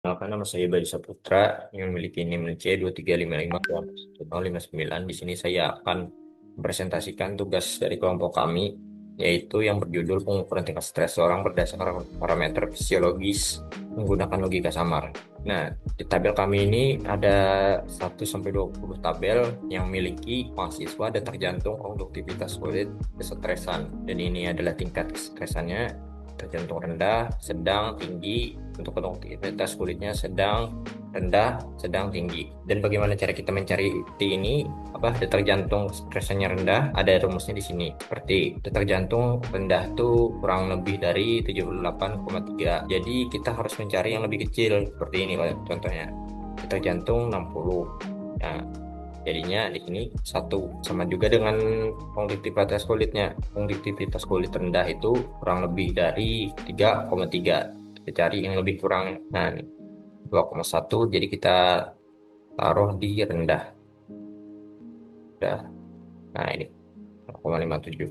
Nama saya Bayu Saputra yang memiliki NIM C235521059. Di sini saya akan mempresentasikan tugas dari kelompok kami, yaitu yang berjudul pengukuran tingkat stres seseorang berdasarkan parameter fisiologis menggunakan logika samar. Nah, di tabel kami ini ada 1 sampai 20 tabel yang memiliki mahasiswa detak jantung, konduktivitas kulit, kesetresan. Dan ini adalah tingkat kesetresannya: terjantung rendah, sedang, tinggi. Untuk konduktivitas kulitnya sedang, rendah, sedang, tinggi. Dan bagaimana cara kita mencari ini? Detak jantung stresnya rendah, ada rumusnya di sini. Seperti detak jantung rendah itu kurang lebih dari 78,3. Jadi kita harus mencari yang lebih kecil. Seperti ini contohnya. Detak jantung 60. Nah, jadinya di sini satu, sama juga dengan konduktivitas kulitnya. Konduktivitas kulit rendah itu kurang lebih dari 3,3. Kita cari yang lebih kurang. Nah, 2,1, jadi kita taruh di rendah. Udah. Nah, ini 0,57.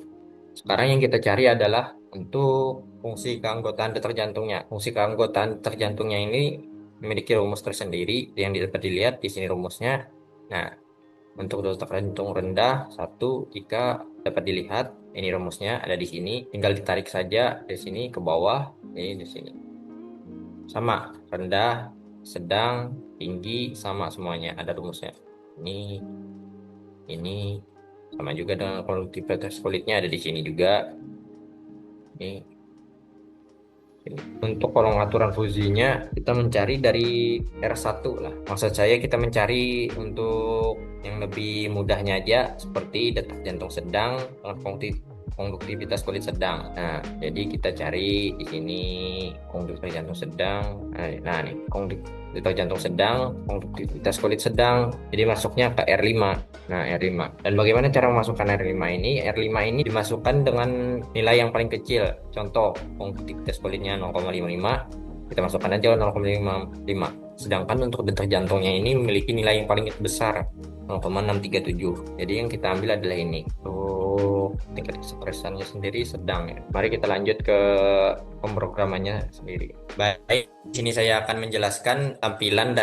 Sekarang yang kita cari adalah untuk fungsi keanggotaan detak jantungnya. Fungsi keanggotaan detak jantungnya ini memiliki rumus tersendiri yang dapat dilihat di sini rumusnya. Nah, untuk detak jantung rendah 1, jika dapat dilihat ini rumusnya ada di sini, tinggal ditarik saja dari sini ke bawah, ini di sini. Sama, rendah, sedang, tinggi, sama semuanya ada rumusnya. Ini sama juga dengan konduktivitas kulitnya ada di sini juga. Ini untuk kolom aturan fusinya kita mencari dari R1 lah. Maksud saya kita mencari untuk yang lebih mudahnya aja, seperti detak jantung sedang dengan konduktivitas kulit sedang. Nah, jadi kita cari di sini konduktivitas jantung sedang. Nah nih, detak jantung sedang, konduktivitas kulit sedang. Jadi masuknya ke R5. Nah, R5. Dan bagaimana cara memasukkan R5 ini? R5 ini dimasukkan dengan nilai yang paling kecil. Contoh, konduktivitas kulitnya 0,55, kita masukkan aja 0,55. Sedangkan untuk detak jantungnya ini memiliki nilai yang paling besar, 0,637. Jadi yang kita ambil adalah ini. Tingkat kesetresannya sendiri sedang ya. Mari kita lanjut ke pemrogramannya sendiri. Baik, di sini saya akan menjelaskan tampilan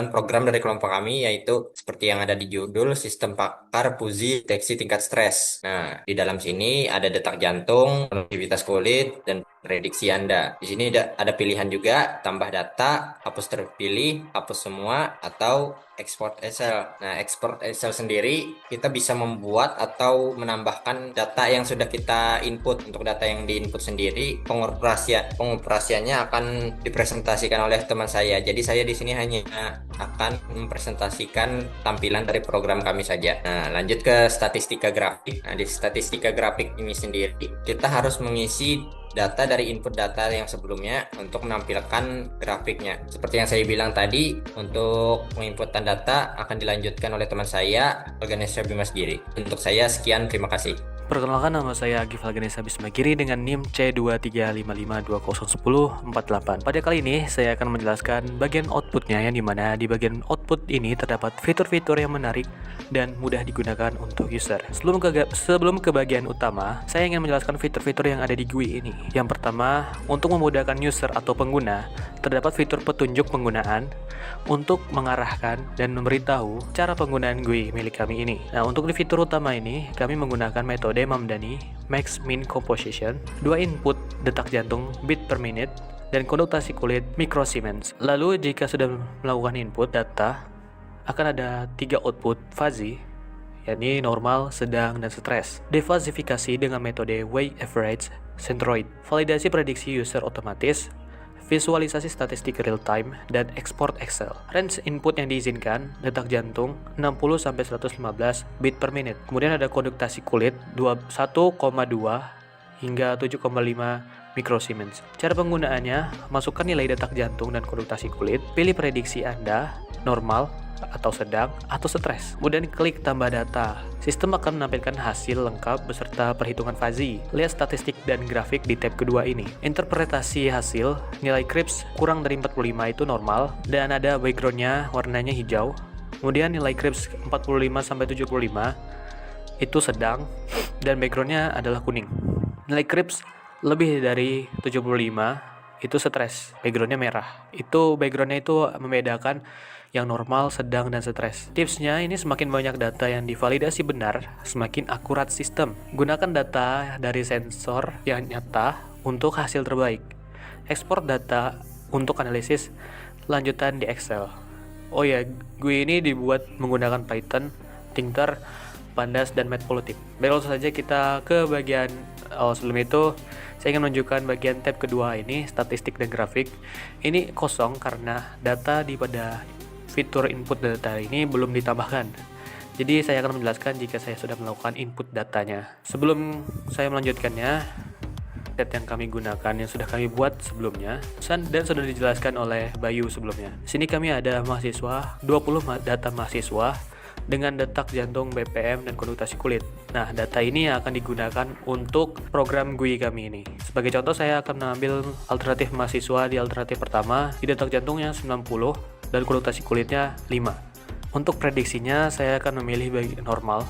program dari kelompok kami, yaitu seperti yang ada di judul, sistem pakar fusi deteksi tingkat stres. Nah, di dalam sini ada detak jantung, aktivitas kulit, dan prediksi Anda. Di sini ada pilihan juga, tambah data, hapus terpilih, hapus semua, atau export Excel. Nah, export Excel sendiri kita bisa membuat atau menambahkan data yang sudah kita input. Untuk data yang diinput sendiri, pengoperasiannya akan dipresentasikan oleh teman saya. Jadi saya di sini hanya akan mempresentasikan tampilan dari program kami saja. Nah, lanjut ke statistika grafik. Nah, di statistika grafik ini sendiri kita harus mengisi data dari input data yang sebelumnya untuk menampilkan grafiknya. Seperti yang saya bilang tadi, untuk menginputkan data akan dilanjutkan oleh teman saya, Ganesha Bimasgiri. Untuk saya sekian, terima kasih. Perkenalkan, nama saya Agif Ganesha Bismagiri dengan NIM C23552011048. Pada kali ini saya akan menjelaskan bagian outputnya, yang dimana di bagian output ini terdapat fitur-fitur yang menarik dan mudah digunakan untuk user. Sebelum ke bagian utama, saya ingin menjelaskan fitur-fitur yang ada di GUI ini. Yang pertama, untuk memudahkan user atau pengguna, terdapat fitur petunjuk penggunaan untuk mengarahkan dan memberitahu cara penggunaan GUI milik kami ini. Nah, untuk di fitur utama ini, kami menggunakan metode Mamdani Max Min Composition, 2 input detak jantung beat per minute, dan kondutasi kulit microsiemens. Lalu jika sudah melakukan input data, akan ada 3 output fuzzy, yakni normal, sedang, dan stres. Defasifikasi dengan metode weight average centroid. Validasi prediksi user otomatis, visualisasi statistik real time, dan export Excel. Range input yang diizinkan, detak jantung 60-115 beat per minute. Kemudian ada konduktasi kulit 1,2 hingga 7,5 microsiemens. Cara penggunaannya, masukkan nilai detak jantung dan konduktasi kulit, pilih prediksi Anda, normal, atau sedang, atau stres. Kemudian klik tambah data. Sistem akan menampilkan hasil lengkap beserta perhitungan fuzzy. Lihat statistik dan grafik di tab kedua ini. Interpretasi hasil, nilai Krips kurang dari 45 itu normal, dan ada backgroundnya warnanya hijau. Kemudian nilai Krips 45-75 itu sedang, dan backgroundnya adalah kuning. Nilai Krips lebih dari 75 itu stres, backgroundnya merah. Itu backgroundnya itu membedakan yang normal, sedang, dan stres. Tipsnya ini semakin banyak data yang divalidasi benar, semakin akurat sistem. Gunakan data dari sensor yang nyata untuk hasil terbaik. Ekspor data untuk analisis lanjutan di Excel. Oh ya, GUI ini dibuat menggunakan Python, Thinker, Pandas, dan Matplotlib. Baik, langsung saja kita ke bagian sebelum itu saya ingin menunjukkan bagian tab kedua ini, statistik dan grafik. Ini kosong karena data pada fitur input data ini belum ditambahkan. Jadi saya akan menjelaskan jika saya sudah melakukan input datanya. Sebelum saya melanjutkannya, tab yang kami gunakan yang sudah kami buat sebelumnya dan sudah dijelaskan oleh Bayu sebelumnya. Di sini kami ada mahasiswa, 20 data mahasiswa dengan detak jantung, BPM, dan konduktasi kulit. Nah, data ini akan digunakan untuk program GUI kami ini. Sebagai contoh, saya akan mengambil alternatif mahasiswa di alternatif pertama, di detak jantungnya 90 dan konduktasi kulitnya 5. Untuk prediksinya, saya akan memilih bagian normal.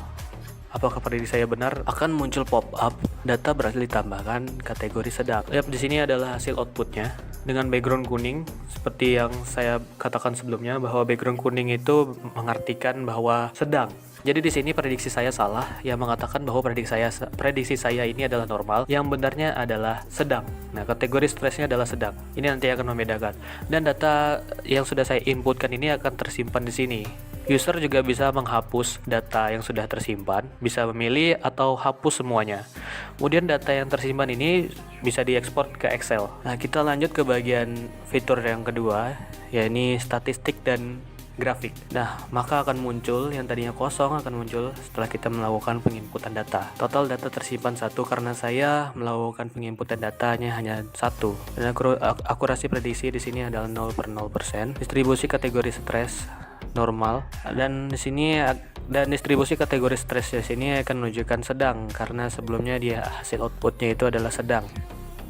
Apakah prediksi saya benar? Akan muncul pop-up data berhasil ditambahkan kategori sedang. Lihat di sini adalah hasil outputnya dengan background kuning seperti yang saya katakan sebelumnya, bahwa background kuning itu mengartikan bahwa sedang. Jadi di sini prediksi saya salah yang mengatakan bahwa prediksi saya ini adalah normal, yang benarnya adalah sedang. Nah, kategori stresnya adalah sedang. Ini nanti akan membedakan. Dan data yang sudah saya inputkan ini akan tersimpan di sini. User juga bisa menghapus data yang sudah tersimpan, bisa memilih atau hapus semuanya. Kemudian data yang tersimpan ini bisa diekspor ke Excel. Nah, kita lanjut ke bagian fitur yang kedua, yakni statistik dan grafik. Nah, maka akan muncul yang tadinya kosong akan muncul setelah kita melakukan penginputan data. Total data tersimpan 1 karena saya melakukan penginputan datanya hanya 1. Dan akurasi prediksi di sini adalah 0/0%. Distribusi kategori stres normal, dan di sini distribusi kategori stres di sini akan menunjukkan sedang karena sebelumnya dia hasil outputnya itu adalah sedang.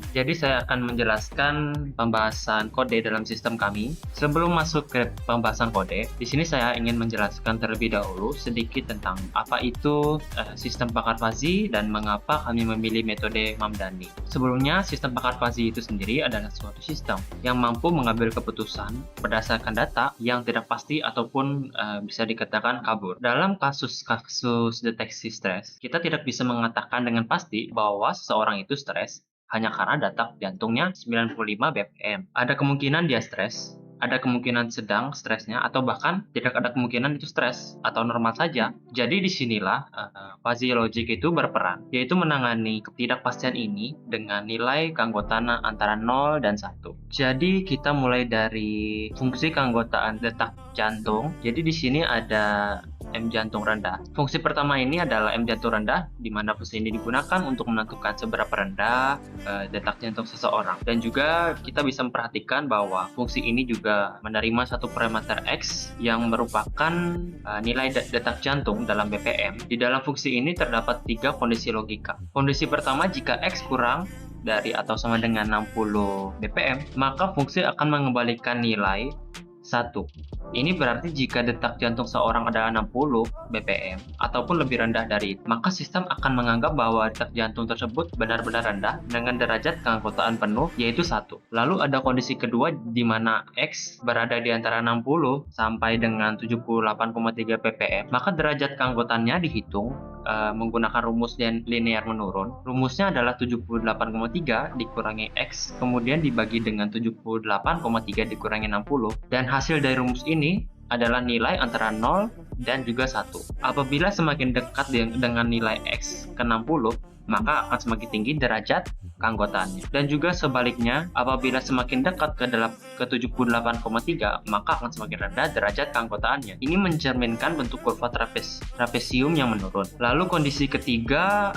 Jadi saya akan menjelaskan pembahasan kode dalam sistem kami. Sebelum masuk ke pembahasan kode, di sini saya ingin menjelaskan terlebih dahulu sedikit tentang apa itu sistem pakar fuzzy dan mengapa kami memilih metode Mamdani. Sebelumnya, sistem pakar fuzzy itu sendiri adalah suatu sistem yang mampu mengambil keputusan berdasarkan data yang tidak pasti ataupun bisa dikatakan kabur. Dalam kasus deteksi stres, kita tidak bisa mengatakan dengan pasti bahwa seseorang itu stres hanya karena detak jantungnya 95 bpm. Ada kemungkinan dia stres, ada kemungkinan sedang stresnya, atau bahkan tidak ada kemungkinan itu stres atau normal saja. Jadi disinilah fuzzy logic itu berperan, yaitu menangani ketidakpastian ini dengan nilai keanggotaan antara 0 dan 1. Jadi kita mulai dari fungsi keanggotaan detak jantung. Jadi di sini ada M jantung rendah. Fungsi pertama ini adalah M jantung rendah, di mana fungsi ini digunakan untuk menentukan seberapa rendah detak jantung seseorang. Dan juga kita bisa memperhatikan bahwa fungsi ini juga menerima satu parameter X yang merupakan nilai detak jantung dalam BPM. Di dalam fungsi ini terdapat 3 kondisi logika. Kondisi pertama, jika X kurang dari atau sama dengan 60 bpm, maka fungsi akan mengembalikan nilai 1. Ini berarti jika detak jantung seorang adalah 60 bpm ataupun lebih rendah dari itu, maka sistem akan menganggap bahwa detak jantung tersebut benar-benar rendah dengan derajat keanggotaan penuh, yaitu 1. Lalu ada kondisi kedua di mana X berada di antara 60 sampai dengan 78,3 ppm, maka derajat keanggotaannya dihitung menggunakan rumus linear menurun. Rumusnya adalah 78,3 dikurangi X, kemudian dibagi dengan 78,3 dikurangi 60, dan hasil dari rumus ini adalah nilai antara 0 dan juga 1. Apabila semakin dekat dengan nilai X ke 60, maka akan semakin tinggi derajat keanggotaannya. Dan juga sebaliknya, apabila semakin dekat ke 78,3, maka akan semakin rendah derajat keanggotaannya. Ini mencerminkan bentuk kurva trapesium yang menurun. Lalu kondisi ketiga,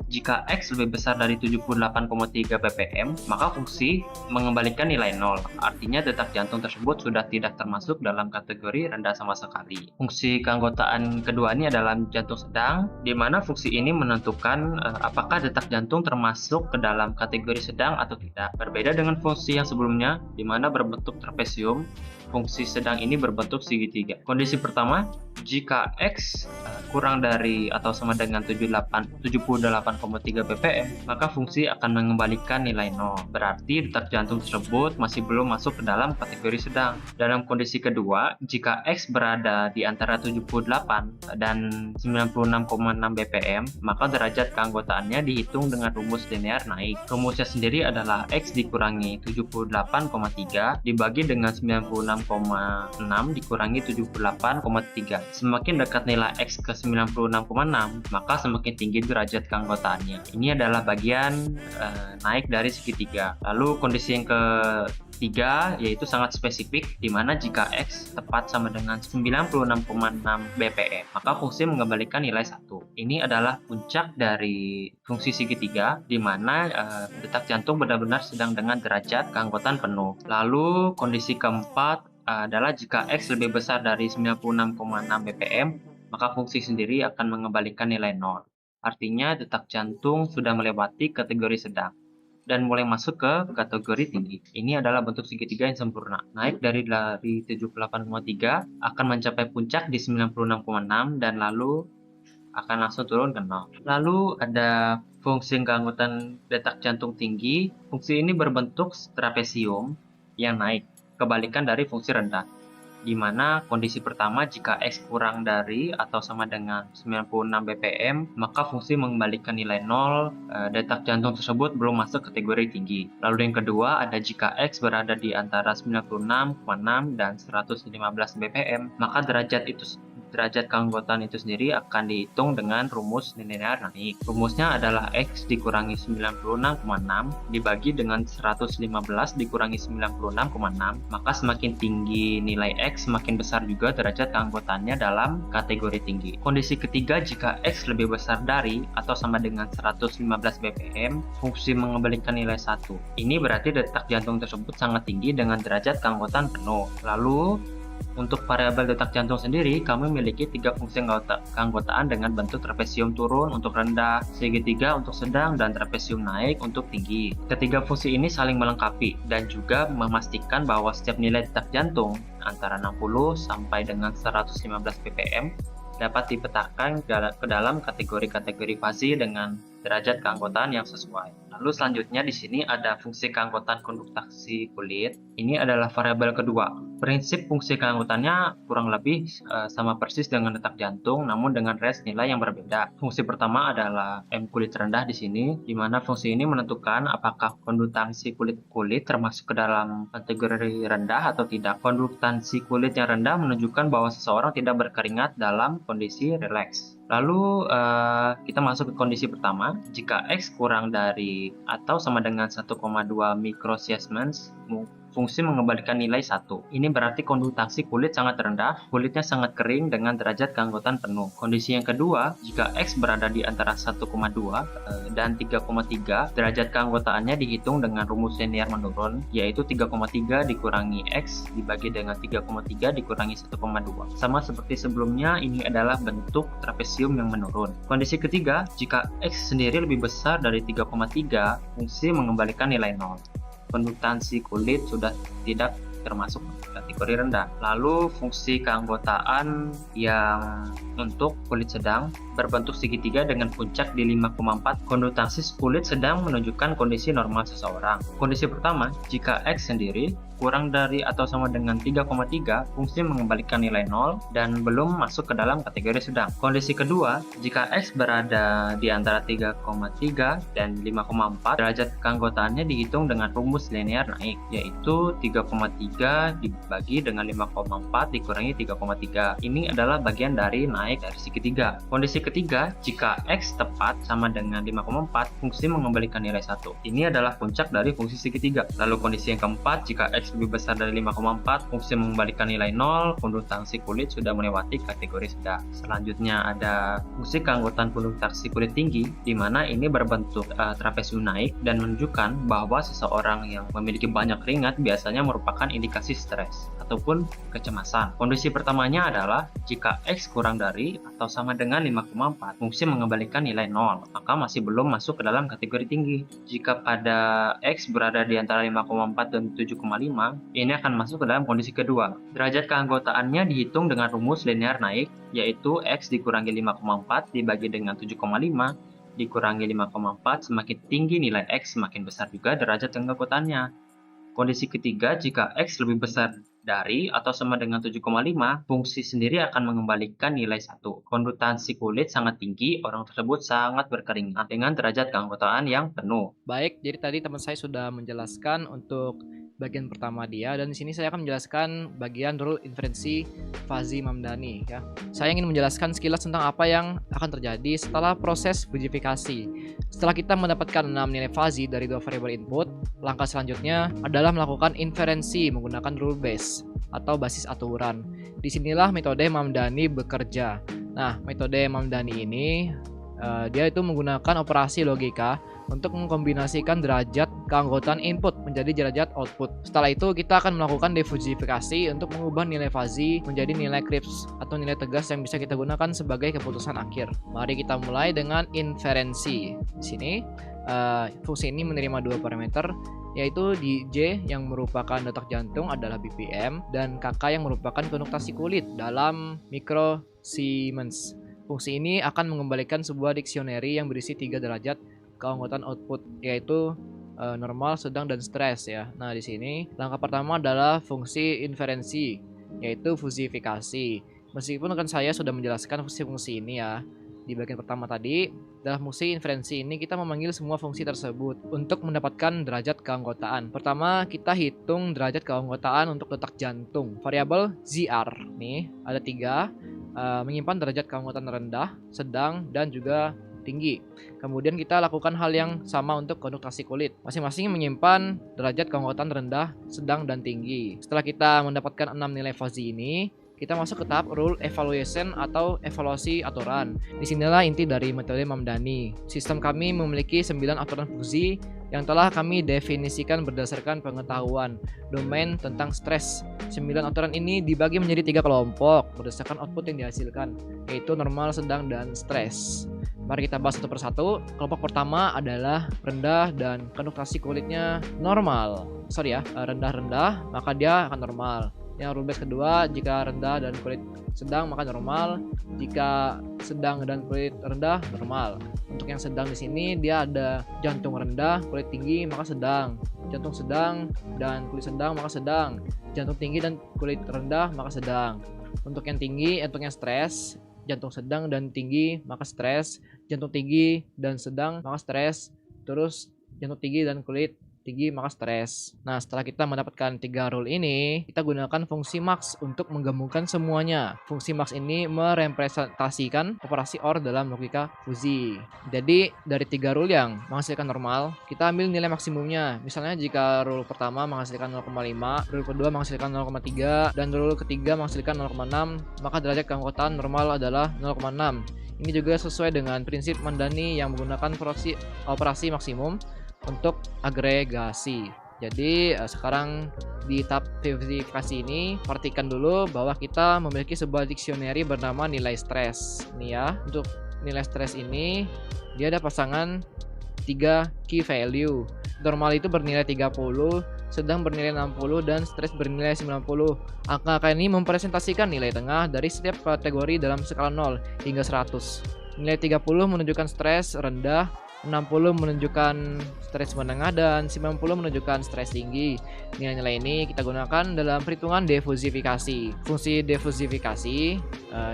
jika X lebih besar dari 78,3 ppm, maka fungsi mengembalikan nilai 0. Artinya detak jantung tersebut sudah tidak termasuk dalam kategori rendah sama sekali. Fungsi keanggotaan kedua ini adalah jantung sedang, di mana fungsi ini menentukan apakah detak jantung termasuk ke dalam kategori sedang atau tidak. Berbeda dengan fungsi yang sebelumnya, di mana berbentuk trapesium, fungsi sedang ini berbentuk segitiga. Kondisi pertama, Jika X kurang dari atau sama dengan 78,3 ppm, maka fungsi akan mengembalikan nilai 0. Berarti detak jantung tersebut masih belum masuk ke dalam kategori sedang. Dalam kondisi kedua, jika X berada di antara 78 dan 96,6 bpm, maka derajat keanggotaannya dihitung dengan rumus linear naik. Rumusnya sendiri adalah X dikurangi 78,3 dibagi dengan 96,6 dikurangi 78,3. Semakin dekat nilai X ke 96,6, maka semakin tinggi derajat keanggotaannya. Ini adalah bagian naik dari segitiga. Lalu kondisi yang ketiga yaitu sangat spesifik, di mana jika X tepat sama dengan 96,6 bpm, maka fungsi mengembalikan nilai 1. Ini adalah puncak dari fungsi segitiga, di mana detak jantung benar-benar sedang dengan derajat keanggotaan penuh. Lalu kondisi keempat adalah jika X lebih besar dari 96,6 bpm, maka fungsi sendiri akan mengembalikan nilai 0. Artinya detak jantung sudah melewati kategori sedang dan mulai masuk ke kategori tinggi. Ini adalah bentuk segitiga yang sempurna. Naik dari 78,3 akan mencapai puncak di 96,6 dan lalu akan langsung turun ke 0. Lalu ada fungsi keanggotaan detak jantung tinggi. Fungsi ini berbentuk trapesium yang naik, kebalikan dari fungsi rendah, di mana kondisi pertama jika X kurang dari atau sama dengan 96 bpm, maka fungsi mengembalikan nilai 0, detak jantung tersebut belum masuk kategori tinggi. Lalu yang kedua ada jika X berada di antara 96,6 dan 115 bpm, maka derajat keanggotaan itu sendiri akan dihitung dengan rumus linear naik. Rumusnya adalah X dikurangi 96,6 dibagi dengan 115 dikurangi 96,6, maka semakin tinggi nilai X, semakin besar juga derajat keanggotaannya dalam kategori tinggi. Kondisi ketiga, jika X lebih besar dari atau sama dengan 115 bpm, fungsi mengembalikan nilai 1. Ini berarti detak jantung tersebut sangat tinggi dengan derajat keanggotaan penuh. Lalu untuk variabel detak jantung sendiri, kami memiliki 3 fungsi keanggotaan dengan bentuk trapesium turun untuk rendah, segitiga untuk sedang, dan trapesium naik untuk tinggi. Ketiga fungsi ini saling melengkapi dan juga memastikan bahwa setiap nilai detak jantung antara 60 sampai dengan 115 ppm dapat dipetakan ke dalam kategori-kategori fase dengan derajat keanggotaan yang sesuai. Lalu selanjutnya di sini ada fungsi keanggotaan konduktasi kulit. Ini adalah variabel kedua. Prinsip fungsi keanggotaannya kurang lebih sama persis dengan detak jantung, namun dengan range nilai yang berbeda. Fungsi pertama adalah M kulit rendah di sini, di mana fungsi ini menentukan apakah konduktasi kulit termasuk ke dalam kategori rendah atau tidak. Konduktasi kulit yang rendah menunjukkan bahwa seseorang tidak berkeringat dalam kondisi rileks. Lalu kita masuk ke kondisi pertama, jika X kurang dari atau sama dengan 1,2 microsiemens, fungsi mengembalikan nilai 1. Ini berarti konduktasi kulit sangat rendah, kulitnya sangat kering dengan derajat keanggotaan penuh. Kondisi yang kedua, jika X berada di antara 1,2 dan 3,3, derajat keanggotaannya dihitung dengan rumus linear menurun, yaitu 3,3 dikurangi X dibagi dengan 3,3 dikurangi 1,2. Sama seperti sebelumnya, ini adalah bentuk trapesium yang menurun. Kondisi ketiga, jika X sendiri lebih besar dari 3,3, fungsi mengembalikan nilai 0. Konduktasi kulit sudah tidak termasuk kategori rendah. Lalu fungsi keanggotaan yang untuk kulit sedang berbentuk segitiga dengan puncak di 5,4. Konduktasi kulit sedang menunjukkan kondisi normal seseorang. Kondisi pertama, jika X sendiri kurang dari atau sama dengan 3,3, fungsi mengembalikan nilai 0 dan belum masuk ke dalam kategori sedang. Kondisi kedua, jika X berada di antara 3,3 dan 5,4, derajat keanggotaannya dihitung dengan rumus linear naik, yaitu 3,3 dibagi dengan 5,4 dikurangi 3,3. Ini adalah bagian dari naik dari segitiga. Kondisi ketiga, jika X tepat sama dengan 5,4, fungsi mengembalikan nilai 1. Ini adalah puncak dari fungsi segitiga. Lalu kondisi yang keempat, jika X lebih besar dari 5,4, fungsi mengembalikan nilai 0, konduktasi kulit sudah melewati kategori sedang. Selanjutnya ada fungsi keanggotaan konduktasi kulit tinggi, di mana ini berbentuk trapesium naik dan menunjukkan bahwa seseorang yang memiliki banyak keringat biasanya merupakan indikasi stres ataupun kecemasan. Kondisi pertamanya adalah jika X kurang dari atau sama dengan 5,4, fungsi mengembalikan nilai 0, maka masih belum masuk ke dalam kategori tinggi. Jika pada X berada di antara 5,4 dan 7,5, ini akan masuk ke dalam kondisi kedua. Derajat keanggotaannya dihitung dengan rumus linear naik, yaitu X dikurangi 5,4 dibagi dengan 7,5 dikurangi 5,4, semakin tinggi nilai X, semakin besar juga derajat keanggotaannya. Kondisi ketiga, jika X lebih besar dari atau sama dengan 7,5, fungsi sendiri akan mengembalikan nilai 1. Kondutansi kulit sangat tinggi, orang tersebut sangat berkeringat dengan derajat keanggotaan yang penuh. Baik, jadi tadi teman saya sudah menjelaskan untuk bagian pertama dia, dan di sini saya akan menjelaskan bagian rule inferensi Fuzzy Mamdani ya. Saya ingin menjelaskan sekilas tentang apa yang akan terjadi setelah proses fujifikasi. Setelah kita mendapatkan 6 nilai fuzzy dari 2 variabel input, langkah selanjutnya adalah melakukan inferensi menggunakan rule base atau basis aturan. Disinilah metode Mamdani bekerja. Nah, metode Mamdani ini dia itu menggunakan operasi logika untuk mengkombinasikan derajat keanggotaan input menjadi derajat output. Setelah itu kita akan melakukan defujifikasi untuk mengubah nilai fuzzy menjadi nilai crisp atau nilai tegas yang bisa kita gunakan sebagai keputusan akhir. Mari kita mulai dengan inferensi. Di sini fungsi ini menerima dua parameter, yaitu di J yang merupakan detak jantung adalah BPM dan KK yang merupakan konduktasi kulit dalam mikrosiemens. Fungsi ini akan mengembalikan sebuah dictionary yang berisi 3 derajat keanggotaan output, yaitu normal, sedang, dan stres ya. Nah, di sini langkah pertama adalah fungsi inferensi, yaitu fujifikasi. Meskipun rekan saya sudah menjelaskan fungsi-fungsi ini ya di bagian pertama tadi, dalam fungsi inferensi ini kita memanggil semua fungsi tersebut untuk mendapatkan derajat keanggotaan. Pertama, kita hitung derajat keanggotaan untuk detak jantung. Variabel ZR nih ada 3, menyimpan derajat keanggotaan rendah, sedang, dan juga tinggi. Kemudian kita lakukan hal yang sama untuk konduktasi kulit. Masing-masing menyimpan derajat keanggotaan rendah, sedang, dan tinggi. Setelah kita mendapatkan 6 nilai fuzzy ini, kita masuk ke tahap rule evaluation atau evaluasi aturan. Disinilah inti dari metode Mamdani. Sistem kami memiliki 9 aturan fuzzy yang telah kami definisikan berdasarkan pengetahuan domain tentang stres. 9 aturan ini dibagi menjadi 3 kelompok berdasarkan output yang dihasilkan, yaitu normal, sedang, dan stres. Mari kita bahas satu persatu. Kelompok pertama adalah rendah dan konduktasi kulitnya normal. Rendah-rendah, maka dia akan normal. Yang rule base kedua, jika rendah dan kulit sedang maka normal, jika sedang dan kulit rendah normal. Untuk yang sedang di sini dia ada jantung rendah, kulit tinggi maka sedang, jantung sedang dan kulit sedang maka sedang, jantung tinggi dan kulit rendah maka sedang. Untuk yang tinggi, untuk yang stres, jantung sedang dan tinggi maka stres, jantung tinggi dan sedang maka stres, terus jantung tinggi dan kulit tinggi maka stres. Nah, setelah kita mendapatkan 3 rule ini, kita gunakan fungsi max untuk menggabungkan semuanya. Fungsi max ini merepresentasikan operasi OR dalam logika fuzzy. Jadi dari 3 rule yang menghasilkan normal, kita ambil nilai maksimumnya. Misalnya jika rule pertama menghasilkan 0,5, rule kedua menghasilkan 0,3, dan rule ketiga menghasilkan 0,6, maka derajat keanggotaan normal adalah 0,6. Ini juga sesuai dengan prinsip Mamdani yang menggunakan operasi maksimum untuk agregasi. Jadi sekarang di tahap verifikasi ini, perhatikan dulu bahwa kita memiliki sebuah dictionary bernama nilai stres. Nih ya, untuk nilai stres ini dia ada pasangan 3 key value. Normal itu bernilai 30, sedang bernilai 60, dan stres bernilai 90. Angka ini mempresentasikan nilai tengah dari setiap kategori dalam skala 0 hingga 100. Nilai 30 menunjukkan stres rendah, 60 menunjukkan stres menengah, dan 90 menunjukkan stres tinggi. Nilai-nilai ini kita gunakan dalam perhitungan defujifikasi. Fungsi defujifikasi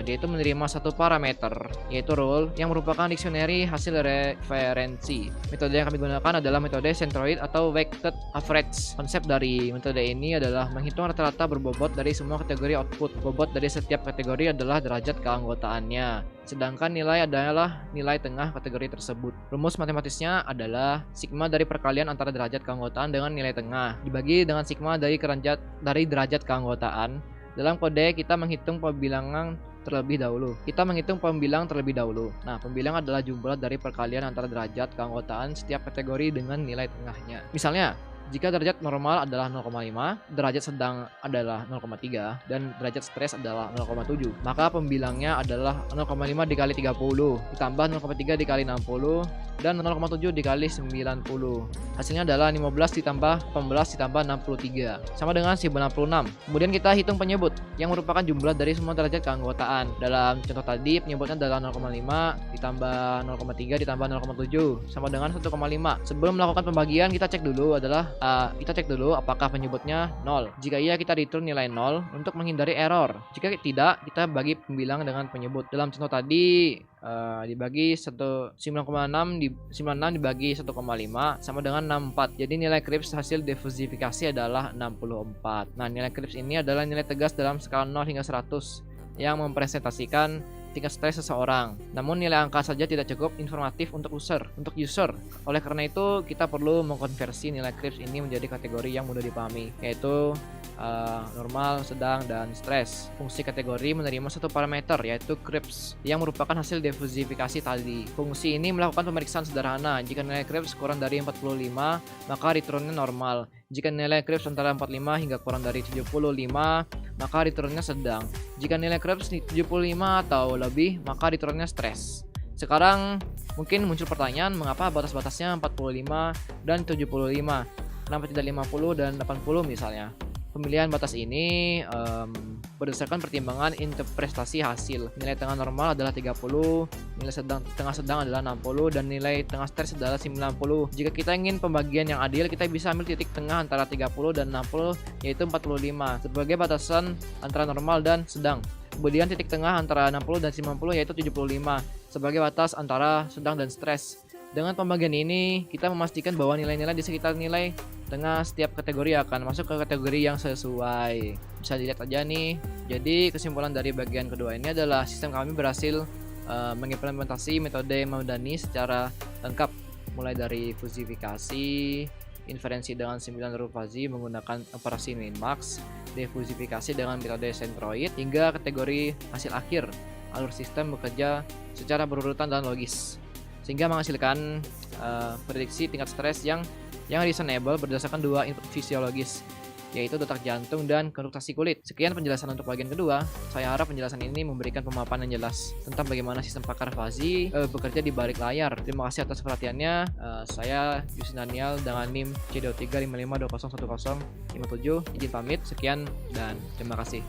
dia itu menerima satu parameter, yaitu rule, yang merupakan dictionary hasil referensi. Metode yang kami gunakan adalah metode centroid atau weighted average. Konsep dari metode ini adalah menghitung rata-rata berbobot dari semua kategori output. Bobot dari setiap kategori adalah derajat keanggotaannya, sedangkan nilai adalah nilai tengah kategori tersebut. Rumus matematisnya adalah sigma dari perkalian antara derajat keanggotaan dengan nilai tengah dibagi dengan sigma dari derajat keanggotaan. Dalam kode kita menghitung pembilang terlebih dahulu. Nah, pembilang adalah jumlah dari perkalian antara derajat keanggotaan setiap kategori dengan nilai tengahnya. Misalnya, Jika derajat normal adalah 0,5, derajat sedang adalah 0,3, dan derajat stres adalah 0,7, maka pembilangnya adalah 0,5 dikali 30, ditambah 0,3 dikali 60, dan 0,7 dikali 90. Hasilnya adalah 15 ditambah 18 ditambah 63, sama dengan 1066. Kemudian kita hitung penyebut, yang merupakan jumlah dari semua derajat keanggotaan. Dalam contoh tadi, penyebutnya adalah 0,5 ditambah 0,3 ditambah 0,7, sama dengan 1,5. Sebelum melakukan pembagian, kita cek dulu apakah penyebutnya 0. Jika iya, kita return nilai 0 untuk menghindari error. Jika tidak, kita bagi pembilang dengan penyebut. Dalam contoh tadi, dibagi 96 dibagi 1,5 sama dengan 64. Jadi nilai Krips hasil diversifikasi adalah 64. Nah, nilai Krips ini adalah nilai tegas dalam skala 0 hingga 100 yang mempresentasikan tingkat stres seseorang. Namun nilai angka saja tidak cukup informatif untuk user. Oleh karena itu, kita perlu mengkonversi nilai Krips ini menjadi kategori yang mudah dipahami, yaitu normal, sedang, dan stres. Fungsi kategori menerima satu parameter, yaitu Krips, yang merupakan hasil diversifikasi tadi. Fungsi ini melakukan pemeriksaan sederhana. Jika nilai Krips kurang dari 45, maka returnnya normal. Jika nilai Krips antara 45 hingga kurang dari 75, maka returnnya sedang. Jika nilai Krips 75 atau lebih, maka returnnya stres. Sekarang mungkin muncul pertanyaan, mengapa batas-batasnya 45 dan 75? Kenapa tidak 50 dan 80 misalnya? Pemilihan batas ini berdasarkan pertimbangan interpretasi hasil. Nilai tengah normal adalah 30, nilai tengah sedang adalah 60, dan nilai tengah stres adalah 90. Jika kita ingin pembagian yang adil, kita bisa ambil titik tengah antara 30 dan 60, yaitu 45, sebagai batasan antara normal dan sedang. Kemudian titik tengah antara 60 dan 90, yaitu 75, sebagai batas antara sedang dan stres. Dengan pembagian ini, kita memastikan bahwa nilai-nilai di sekitar nilai tengah setiap kategori akan masuk ke kategori yang sesuai. Bisa dilihat aja nih. Jadi kesimpulan dari bagian kedua ini adalah sistem kami berhasil mengimplementasi metode Mamdani secara lengkap, mulai dari fusifikasi, inferensi dengan 9 huruf fuzzy menggunakan operasi min-max, defusifikasi dengan metode centroid, hingga kategori hasil akhir. Alur sistem bekerja secara berurutan dan logis, sehingga menghasilkan prediksi tingkat stres yang reasonable berdasarkan dua input fisiologis, yaitu detak jantung dan kontraksi kulit. Sekian penjelasan untuk bagian kedua. Saya harap penjelasan ini memberikan pemaparan yang jelas tentang bagaimana sistem pakar fuzzy bekerja di balik layar. Terima kasih atas perhatiannya. Saya Yusin Daniel dengan NIM C2355201057. Izin pamit. Sekian dan terima kasih.